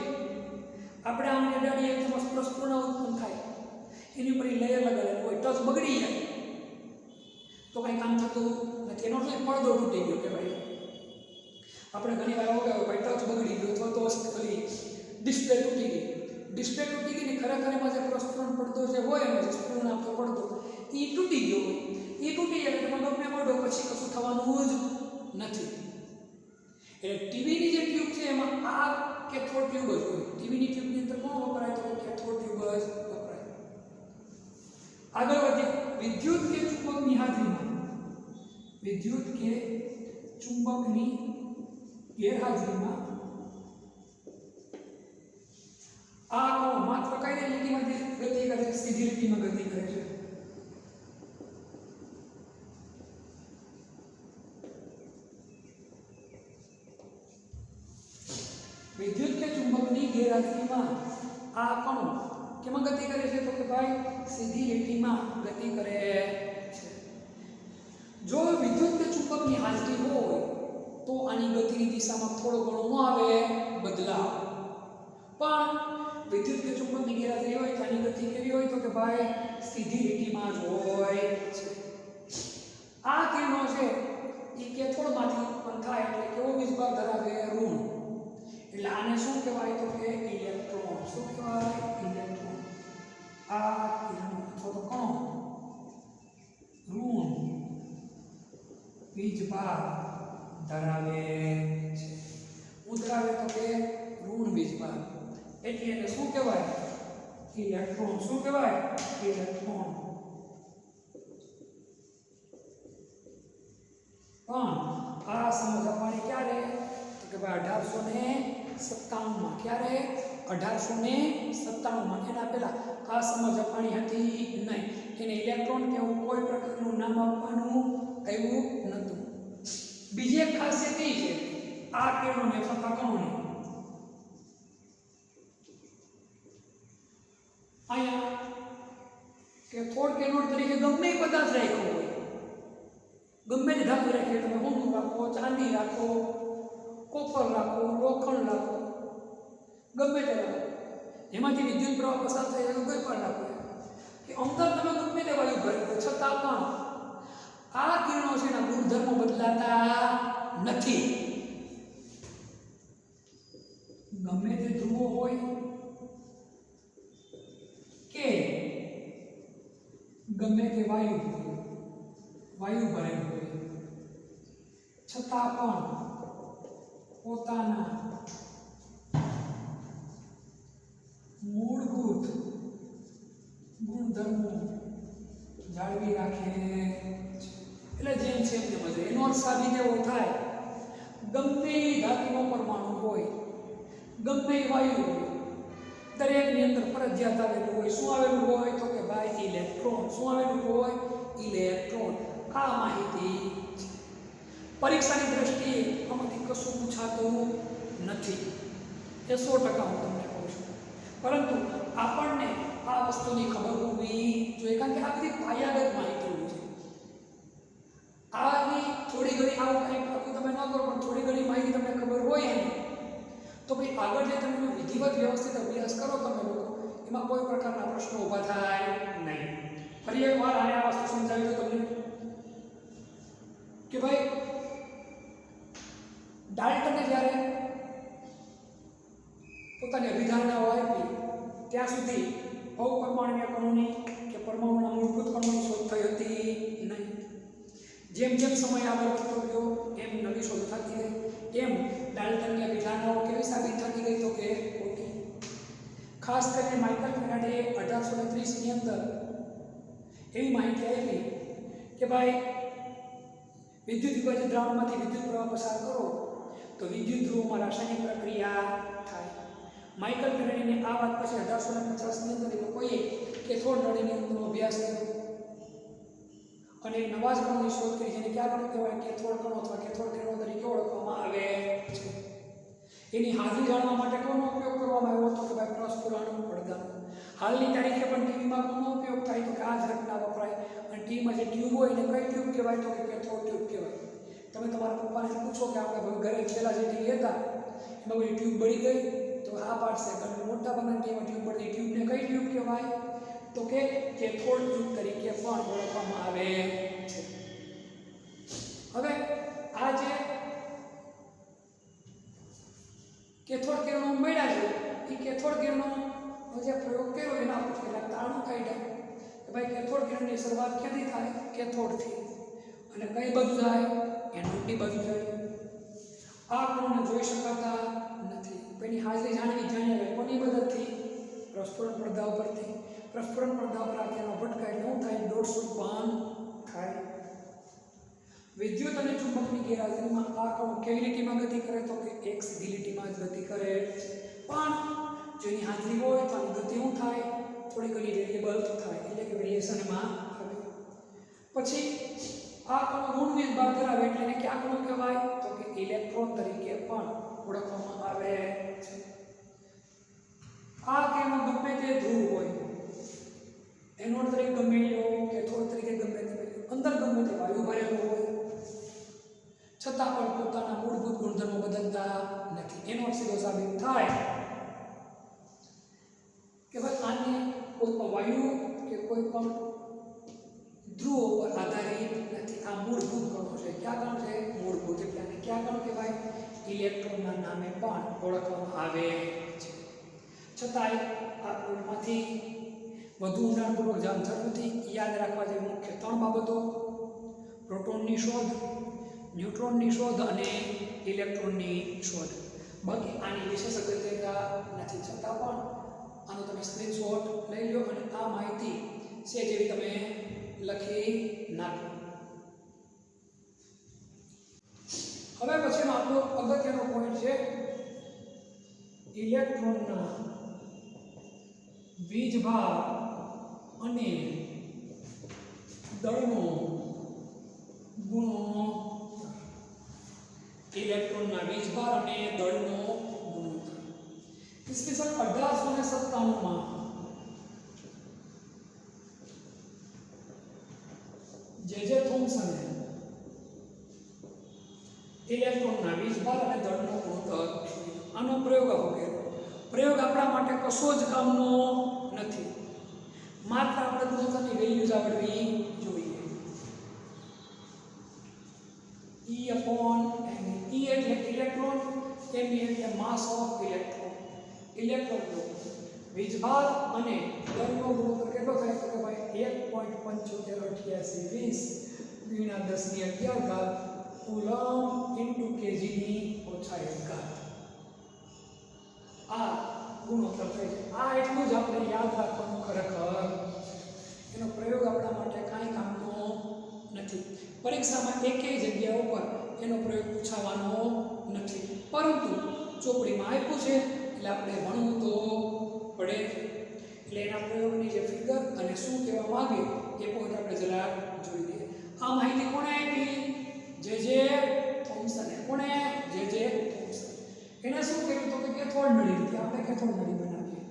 આપણે આમ અડાડીએ તો પ્રસ્ફુરણ ઉત્પન્ન થાય એની ઉપર લેયર લગાડેલું હોય ટચ બગડી જાય તો કંઈ કામ થતું નથી એનો શું પડદો તૂટી ગયો કહેવાય આપણે ઘણી વાર એવું કહેવાય ભાઈ ટચ બગડી ગયો અથવા તો ઓલી ડિસ્પ્લે તૂટી ગઈ ને ખરેખર એમાં જે પ્રસ્ફુરણ પડદો જે હોય ને જે સ્ફુરણ આપતો પડદો એ તૂટી ગયો હોય એ તૂટી જાય એટલે ગમે પડો પછી કશું થવાનું જ નથી એટલે ટીવીની જે ટ્યુબ છે એમાં આ કેથોડ ટ્યુબ જ હોય ટીવીની ટ્યુબની અંદર કોણ વપરાય તો કેથોડ ટ્યુબ જ વપરાય આગળ વધીએ વિદ્યુત કે ચુંબકની હાજરીમાં વિદ્યુત કે ચુંબકની ગેરહાજરીમાં આ કણો માત્ર કઈ લીટીમાં ગતિ કરે સીધી લીટીમાં ગતિ કરે છે વિદ્યુત કે ચુંબકની ગેરહાજરીમાં આ કણો કેમાં ગતિ કરે છે તો કે ભાઈ સીધી લીટીમાં ગતિ કરે છે જો વિદ્યુત કે ચુંબકની હાજરી હોય તો આની ગતિની દિશામાં થોડો ઘણો ન આવે બદલાવ પણ વિદ્યુત કે ચુંબકની ગેરહાજરી હોય તો આની ગતિ કેવી હોય તો કે ભાઈ સીધી લીટીમાં જ હોય છે આ કિરણો છે એ કેથોડમાંથી ઉત્પન્ન થાય એટલે કેવો વીજભાર ધરાવે ઋણ એટલે આને શું કહેવાય તો કે ઇલેક્ટ્રોન શું કહેવાય ઇલેક્ટ્રોન આ કિરણો અથવા તો કણો ઋણ વીજભાર ધરાવે છે હું ધરાવે તો કે ઋણ વીજભાર એટલે એને શું કહેવાય ઇલેક્ટ્રોન શું કહેવાય ઇલેક્ટ્રોન પણ આ સમજ આપવાની ક્યારે તો કે ભાઈ 1857 માં ક્યારે 1897 એના પહેલા આ સમજ અપાણી હતી નહીં. એને ઇલેક્ટ્રોન કે એવું કોઈ પ્રકારનું નામ આપવાનું આવ્યું નહોતું. બીજી એક ખાસિયત એ છે આ કિરણોને અથવા કણોને અહીંયા કેથોડ કેનોડ તરીકે ગમે એ પદાર્થ રાખ્યો હોય, ગમે તે ધાતુ રાખીએ, તમે સોનું રાખો, ચાંદી રાખો, કોપર રાખો, લોખંડ રાખો, ગમે તે રાખો, એમાંથી વિદ્યુત પ્રવાહ પસાર થાય એવું કોઈ પણ રાખો કે અંદર તમે ગમે તે વાયુ ભરેલો છતાં પણ આ કિરણો છે એના ગુણધર્મો બદલાતા નથી. ગમે તે ધ્રુવો હોય કે ગમે તે વાયુ ભરેલું હોય છતાં પણ પોતાના મૂળભૂત ગુણધર્મો જાળવી રાખે છે. એટલે જેમ છે એમ સમજો. એનો અર્થ સાબિત એવો થાય ગમે એ ધાતુનો પરમાણુ હોય, ગમે એ વાયુ હોય, દરેકની અંદર ફરજિયાત આવેલું હોય. શું આવેલું હોય તો કે ભાઈ ઇલેક્ટ્રોન. શું આવેલું હોય? ઇલેક્ટ્રોન. આ માહિતી પરીક્ષાની દ્રષ્ટિએ આમાંથી કશું પૂછાતું નથી. એ 100% હું તમને કહું છું. પરંતુ આપણને આ વસ્તુની ખબર હોવી જોઈએ, કારણ કે આ બધી પાયાગત માહિતીઓ છે. આની થોડી ઘણી આવું કંઈ પાકું તમે ન કરો પણ થોડી ઘણી માહિતી તમને ખબર હોય એની તો ભાઈ આગળ જે તમે વિધિવત વ્યવસ્થિત અભ્યાસ કરો તમે લોકો, એમાં કોઈ પ્રકારના પ્રશ્નો ઊભા થાય નહીં. ફરી એકવાર આને આ વસ્તુ સમજાવી દો તમને કે ભાઈ ડાલ્ટને જ્યારે પોતાની અભિધારણાઓ આપી ત્યાં સુધી અપરમાણુય કણોની કે પરમાણુના મૂળભૂત કણોની શોધ થઈ હતી નહીં. જેમ જેમ સમય આગળ વધતો ગયો એમ નવી શોધ થતી ગઈ. એમ ડાલ્ટનની અભિધારણાઓ કેવી સાબિત થતી ગઈ તો કે ખોટી. ખાસ કરીને માઇકલ ફેરાડે 1830ની અંદર એવી માહિતી આપી કે ભાઈ વિદ્યુત વિભાજિત દ્રાવણમાંથી વિદ્યુત પ્રવાહ પસાર કરો તો વિદ્યુત ધ્રુવોમાં રાસાયણિક પ્રક્રિયા થાય. માઇકલ ફેરાડેની આ વાત પછી 1850ની અંદર એ લોકોએ કેથોડ નળીની અંદર અભ્યાસ કર્યો અને નવા જ કણોની શોધ કરી, જેને કયા કણો કહેવાય? કેથોડ કણો અથવા કેથોડ કિરણો તરીકે ઓળખવામાં આવે છે. એની હાજરી જાણવા માટે કોનો ઉપયોગ કરવામાં આવ્યો હતો કે ભાઈ પ્રસ્ફુરણ પડદાનો. હાલની તારીખે પણ ટીવીમાં કોનો ઉપયોગ થાય તો કે આ જ ઘટના વપરાય. અને ટીવીમાં જે ટ્યુબ હોય એને કઈ ટ્યુબ કહેવાય તો કે કેથોડ ટ્યુબ કહેવાય. તમે તમારા પપ્પાને પૂછો કે આપણે ઘરે છેલ્લા જે ટીવી હતા એમાં કોઈ ટ્યુબ બળી ગઈ તો આ પાડશે. કારણ મોટા ભાગના ટીવીમાં ટ્યુબ બળી, ટ્યુબને કઈ ટ્યુબ કહેવાય તો કે કેથોડ ટ્યુબ તરીકે પણ ઓળખવામાં આવે છે. હવે આ જે કેથોડ કિરણો મળ્યા છે એ કેથોડ કિરણોનો જે પ્રયોગ કર્યો એના ઉપર કેટલાક તારણો કાઢ્યા કે ભાઈ કેથોડ કિરણની શરૂઆત ક્યાંથી થાય? કેથોડથી. અને કઈ બાજુ જાય? એનોડની બાજુ જાય. આ કણોને જોઈ શકાતા નથી. એની હાજરી જાણવી કોની મદદથી? પ્રસ્ફુરણ પડદા ઉપરથી. પ્રસ્ફુરણ પડદા પર આખ્યાનો ભટકાય શું થાય? દોષ ઉત્પન્ન થાય. વિદ્યુત અને ચુંબકની ગેરહાજરીમાં આ કણો કેવી લીટીમાં ગતિ કરે તો કે એક સીધી લીટીમાં જ ગતિ કરે. પણ જો એની હાજરી હોય તો આની ગતિ શું થાય? થોડી ઘણી વેરિયેબલ થાય, એટલે કે વેરિએશનમાં આવે. પછી આ કણો ઋણ ભાર ધરાવે એટલે એને કયા કણો કહેવાય તો કે ઇલેક્ટ્રોન તરીકે પણ ઓળખવામાં આવે છે. આ કિરણો ગમે તે ધ્રુવ હોય, એનોડ તરીકે ગમે લો, કેથોડ તરીકે ગમે તે અંદર ગમે તે વાયુ ભરેલો હોય છતાં પણ પોતાના મૂળભૂત ગુણધર્મો બદલતા નથી. એનો સીધો સાબિત થાય કે ભાઈ આને કોઈ પણ વાયુ કે કોઈ પણ ધ્રુવો પર આધારિત નથી. આ મૂળભૂત કણો છે. ક્યાં કણો છે? મૂળભૂત. એટલે આને ક્યાં કણો કહેવાય? ઇલેક્ટ્રોનના નામે પણ ઓળખવામાં આવે છે. છતાંય આ કોડમાંથી વધુ ઊંડાણપૂર્વક જાણતા નથી. યાદ રાખવા જેવી મુખ્ય 3 બાબતો: પ્રોટોનની શોધ, ન્યુટ્રોનની શોધ અને ઇલેક્ટ્રોનની શોધ. બાકી આની વિશેષ અગત્યતા નથી. છતાં પણ આનો તમે સ્ક્રીનશોટ લઈ લો અને આ માહિતી છે જેવી તમે લખી નાખો. હવે પછીનો આપણો અગત્યનો પોઈન્ટ છે ઇલેક્ટ્રોનના વીજભાર અને દળનો ગુણોત્તર. ઇલેક્ટ્રોનના વીજભાર અને દળનો ગુણોત્તર. ઈસવીસન 1897 માં જે થોમ્સને ઇલેક્ટ્રોનના વીજભાર અને દળનો ગુણોત્તર આનો પ્રયોગ આપો કર્યો. પ્રયોગ આપણા માટે કશો જ કામનો નથી, માત્ર આપણે ગુણોત્તરની વેલ્યુઝ આવડવી જોઈએ. E upon m. E એટલે ઇલેક્ટ્રોન, m એટલે માસ ઓફ ઇલેક્ટ્રોન. ઇલેક્ટ્રોનનો વીજભાર અને દળનો ગુણોત્તર કેટલો થાય તો કે ભાઈ 1.758820 ગુણ્યા 1011 કુલમ ઇન્ટુ કેજી ની -1 ઘાત. આ ગુણોત્તર થાય છે. આ એટલું જ આપણે યાદ રાખવાનું ખરેખર. એનો પ્રયોગ આપણા માટે કાંઈ કામનો નથી. પરીક્ષામાં એકેય જગ્યા ઉપર એનો પ્રયોગ પૂછાવાનો નથી, પરંતુ ચોપડીમાં આપ્યું છે એટલે આપણે ભણવું તો પડે. એટલે એના પ્રયોગની જે ફિગર અને શું કહેવા માંગે એ પોઈન્ટ આપણે જરા જોઈ લઈએ. આ માહિતી કોણે આપી? જે થોમ્સને. કોણે? જે થોમ્સન. એને શું કર્યું તો કે કેથોડ નળી લીધી. આપણે કેથોડ નળી બનાવીએ.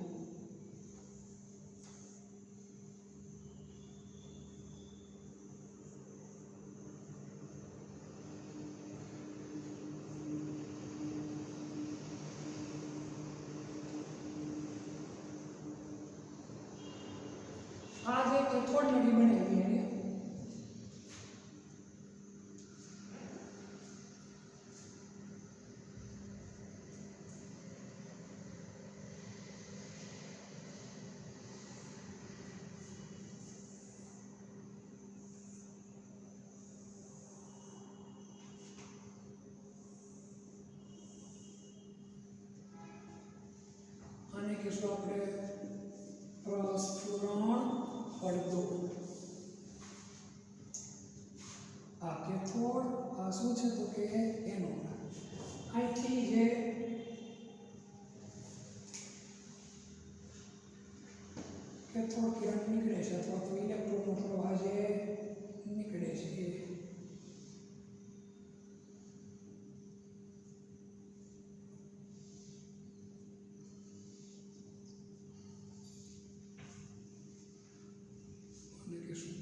આ જે કેથોડ નળી બનાવી એને આને કહેશું આપણે પ્રસ્ફુરણ પડદો. આ કેથોડ, આ શું છે તો કે એનોડ. અહીંથી જે કેથોડ કિરણ નીકળે છે અથવા તો ઇલેક્ટ્રોનનો પ્રવાહ જે નીકળે છે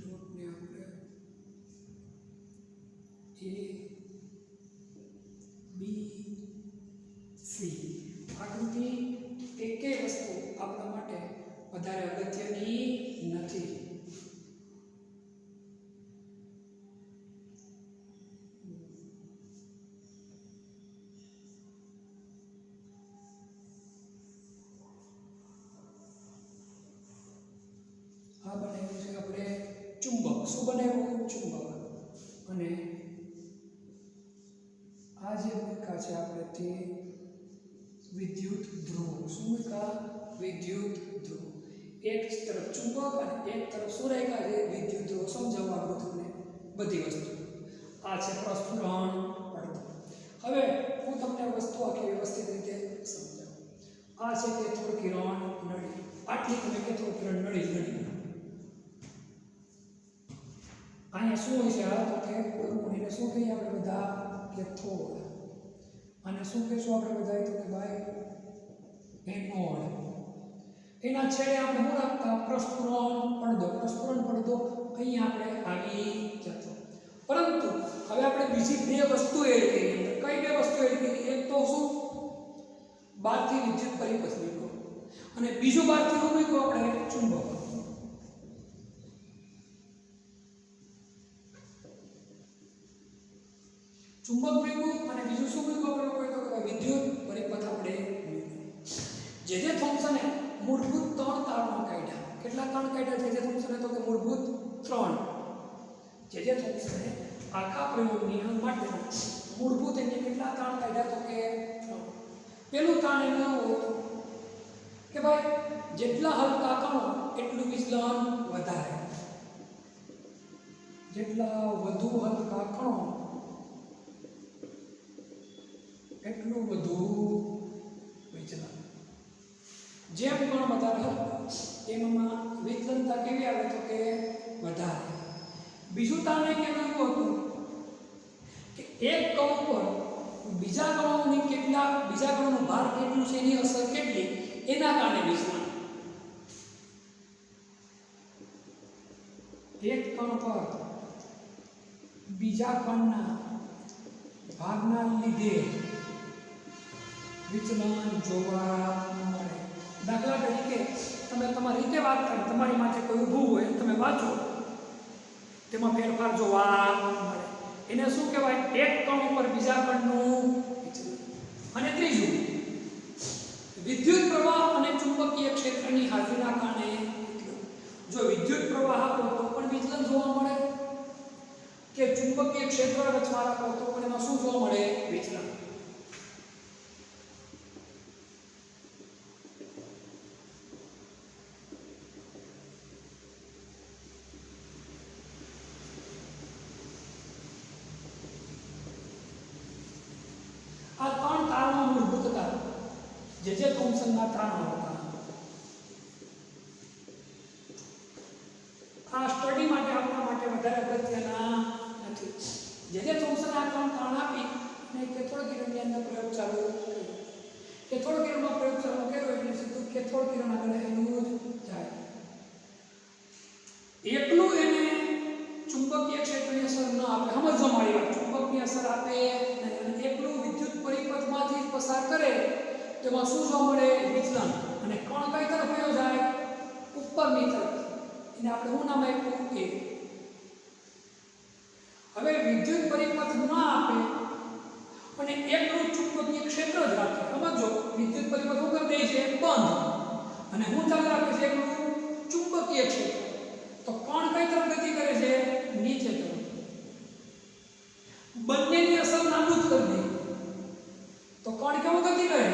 ડોટને આપણે A B C. આકૃતિ એકેય વસ્તુ આપણા માટે વધારે અગત્યની નથી. આ બનાવ્યું છે આપણે ચુંબક. શું બનાવ્યું? ચુંબક. અને આ જે મૂકા છે આપણે તે વિદ્યુત ધ્રુવ. શું મૂકા? વિદ્યુત ધ્રુવ. એક તરફ ચુંબક અને એક તરફ શું રાખ્યા છે? વિદ્યુત ધ્રુવ. સમજાવવા આગળ તમને બધી વસ્તુ. આ છે પ્રસ્ફુરણ પડદો. હવે હું તમને વસ્તુ આખી વ્યવસ્થિત રીતે સમજાવું. આ છે કેથોડ કિરણ નળી. આટલી તમે કેથોડ કિરણ નળી ગણી. અહીંયા શું હોય છે? આ તો કે એને શું કહીએ આપણે બધા? કેથોડ. અને શું કહીશું આપણે બધા? તો કે ભાઈ એનોડ. એના છેડે આપણે શું રાખતા? પ્રસ્ફુરણ પડદો. પ્રસ્ફુરણ પડદો અહીંયા આપણે આવી જતો. પરંતુ હવે આપણે બીજી બે વસ્તુ એડ કરી. કઈ બે વસ્તુ એડ કરી? એક તો શું? બહારથી વિદ્યુત પરિપથ મૂક્યો અને બીજું બહારથી શું મૂક્યું? આપણે ચુંબક. ચુંબક મૂક્યું અને બીજું શું મૂક્યું? આપણે કોઈ તો વિદ્યુત પરિપથ આપણે મૂક્યું. જે થોમ્સને મૂળભૂત 3 તારણો કાઢ્યા. કેટલા તારણ કાઢ્યા? જે થોમ્સને તો કે મૂળભૂત 3. જે થોમ્સને આખા પ્રયોગની માટે મૂળભૂત એટલે કેટલા તારણ કાઢ્યા? તો કે 3. પહેલું તારણ એનું એવું હતું કે ભાઈ જેટલા હલકા કણો એટલું વિચલન વધારે. જેટલા વધુ હલકા કણો એટલું વધુ વિચલન. જેમ કણ વધારે હલકા એમાં વિચલનતા કેવી આવે તો કે વધારે. બીજું તારણ એ કેવું હતું કે એક કણ પર બીજા કણોનો ભાર કેટલું છે એની અસર કેટલી એના કારણે વિચલન. એક કણ પર બીજા કણના ભારના લીધે વિચલન જોવા મળે. દાખલા તરીકે તમે તમારી રીતે વાત કરો, તમારી માટે કોઈ ઊભું હોય તમે વાંચો, તેમાં ફેરફાર જોવા મળે. એને શું કહેવાય? એક કણ ઉપર બીજા કણનું વિચલન. અને ત્રીજું, વિદ્યુત પ્રવાહ અને ચુંબકીય ક્ષેત્રની હાજરીના કારણે વિચલન. જો વિદ્યુત પ્રવાહ આપો તો પણ વિચલન જોવા મળે, કે ચુંબકીય ક્ષેત્ર વચમાં રાખો તો પણ એમાં શું જોવા મળે? વિચલન. આ ત્રણ તારણો મૂળભૂત હતા જે થોમ્સનના તારણો હતા. આ સ્ટડી માટે આપણા માટે વધારે અગત્યના નથી. જે થોમ્સન આ ત્રણ તારણ આપી અને કેથોડ કિરણની અંદર પ્રયોગ ચાલુ કર્યો. કેથોડ કિરણમાં પ્રયોગ ચાલુ કર્યો એટલે સીધું કેથોડ કિરણ આગળ એનું જ જાય. એટલું એને ચુંબકીય ક્ષેત્રની અસર ન આપે. સમજો મારી વાત, ચુંબકની અસર આપે નહીં. અને એટલું વિદ્યુત પરિપથમાંથી પસાર કરે તેમાં શું જોવા મળે? વિચલન. અને કણ કઈ તરફ વયો જાય? ઉપરની તરફ. એને આપણે શું નામ આપ્યું? એ. હવે વિદ્યુત પરિપથ ન આપે અને એટલું ચુંબકીય ક્ષેત્ર જ રાખે. સમજો, વિદ્યુત પરિપથ શું કરી દે છે? બંધ. અને શું ચાલુ રાખે છે? એટલું ચુંબકીય ક્ષેત્ર. તો કણ કઈ તરફ ગતિ કરે છે? નીચે તરફ. બંનેની અસર નાબૂદ કરી દે તો કણ કેવું ગતિ કરે?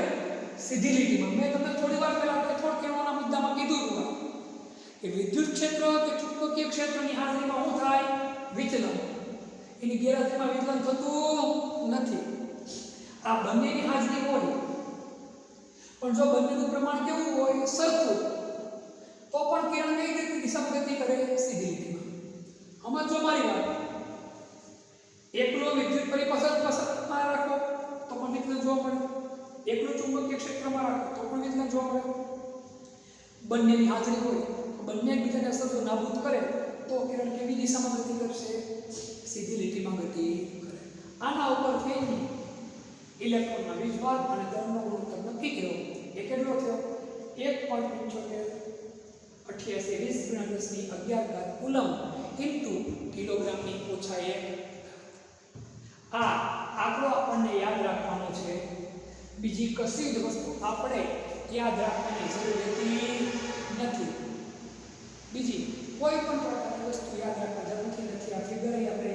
સીધી લીટીમાં. મેં તમને થોડી વાર પહેલા કેથોડ કિરણોના મુદ્દામાં કીધું હતું કે વિદ્યુત ક્ષેત્ર કે ચુંબકીય ક્ષેત્રની હાજરીમાં શું થાય? વિચલન. એની ગેરહાજરીમાં વિચલન થતું નથી. આ બંનેની હાજરી હોય પણ જો બંનેનું પ્રમાણ કેવું હોય? સરખું, તો પણ કિરણ કઈ દિશામાં ગતિ કરે? સીધી લીટીમાં. સમજો મારી વાત. એકલો વિદ્યુત પરિપથ પસારમાં રાખો તો પણ વિચલન જોવા મળે. એકલું ચુંબકીય ક્ષેત્રમાં રાખો તો પણ વિચલન જોવા મળે. બંનેની હાજરી હોય તો બંને એકબીજાને અસર જો નાબૂદ કરે તો કિરણ કેવી દિશામાં ગતિ કરશે? સીધી લીટીમાં ગતિ કરે. આના ઉપરથી ઇલેક્ટ્રોનના વીજભાર અને દળનો ગુણોત્તર નક્કી કર્યો. એ કેટલો થયો? 1.88 કુલમ ઇન્ટુ કિલોગ્રામની ઓછા 1. આ આંકડો આપણને યાદ રાખવાનો છે. બીજી કશી જ વસ્તુ આપણે યાદ રાખવાની જરૂર રહેતી નથી. બીજી કોઈ પણ પ્રકારની વસ્તુ યાદ રાખવા જરૂર નથી. આ ફિગર આપણે